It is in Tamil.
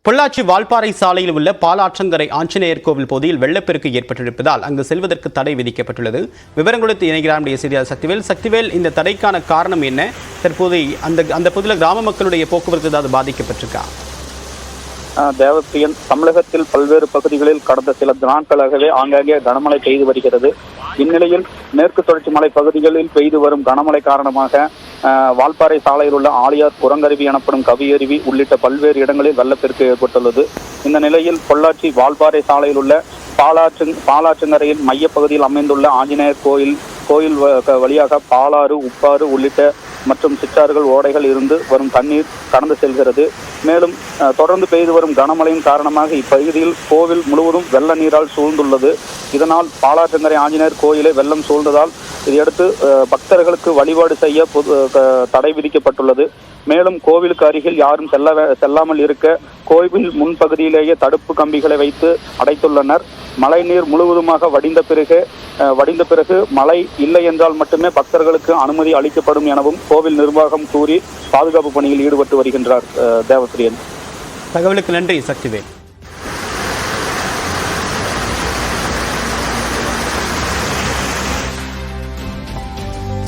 பொள்ளாச்சி வால்பாறை சாலையில் உள்ள பாலாற்றங்கரை ஆஞ்சநேயர் கோவில் பகுதியில் வெள்ளப்பெருக்கு ஏற்பட்டிருப்பதால் அங்கு செல்வதற்கு தடை விதிக்கப்பட்டுள்ளது. விவரம் கொடுத்து இணைகிறார் செய்தியாளர் சக்திவேல். சக்திவேல், இந்த தடைக்கான காரணம் என்ன? தற்போது அந்த பகுதியில் கிராம மக்களுடைய போக்குவரத்து ஏதாவது பாதிக்கப்பட்டிருக்கா? தேவப்பிரியன், தமிழகத்தில் பல்வேறு பகுதிகளில் கடந்த சில நாட்களாகவே ஆங்காங்கே கனமழை பெய்து வருகிறது. இந்நிலையில் மேற்கு தொடர்ச்சி மலை பகுதிகளில் பெய்து வரும் கனமழை காரணமாக வால்பாறை சாலையில் உள்ள ஆழியார் குரங்கருவி எனப்படும் கவியருவி உள்ளிட்ட பல்வேறு இடங்களில் வெள்ளப்பெருக்கு ஏற்பட்டுள்ளது. இந்த நிலையில் பொள்ளாச்சி வால்பாறை சாலையில் உள்ள பாலாற்றங்கரையில் மையப்பகுதியில் அமைந்துள்ள ஆஞ்சநேயர் கோயில் வழியாக பாலாறு, உப்பாறு உள்ளிட்ட மற்றும் சிற்றாறுகள், ஓடைகள் இருந்து வரும் தண்ணீர் கடந்து செல்கிறது. மேலும் தொடர்ந்து பெய்து வரும் கனமழையின் காரணமாக இப்பகுதியில் கோவில் முழுவதும் வெள்ள நீரால் சூழ்ந்துள்ளது. இதனால் பாலாற்றங்கரை ஆஞ்சநேயர் கோயிலை வெள்ளம் சூழ்ந்ததால் இதையடுத்து பக்தர்களுக்கு வழிபாடு செய்ய தடை விதிக்கப்பட்டுள்ளது. மேலும் கோவிலுக்கு அருகில் யாரும் செல்லாமல் இருக்க கோவில் முன்பகுதியிலேயே தடுப்பு கம்பிகளை வைத்து அடைத்துள்ளனர். மழை நீர் முழுவதுமாக வடிந்த பிறகு மழை இல்லை என்றால் மட்டுமே பக்தர்களுக்கு அனுமதி அளிக்கப்படும் எனவும் கோவில் நிர்வாகம் கூறி பாதுகாப்பு பணியில் ஈடுபட்டு வருகின்றார். தேவப்பிரியன், தகவலுக்கு நன்றி சக்திவேல்.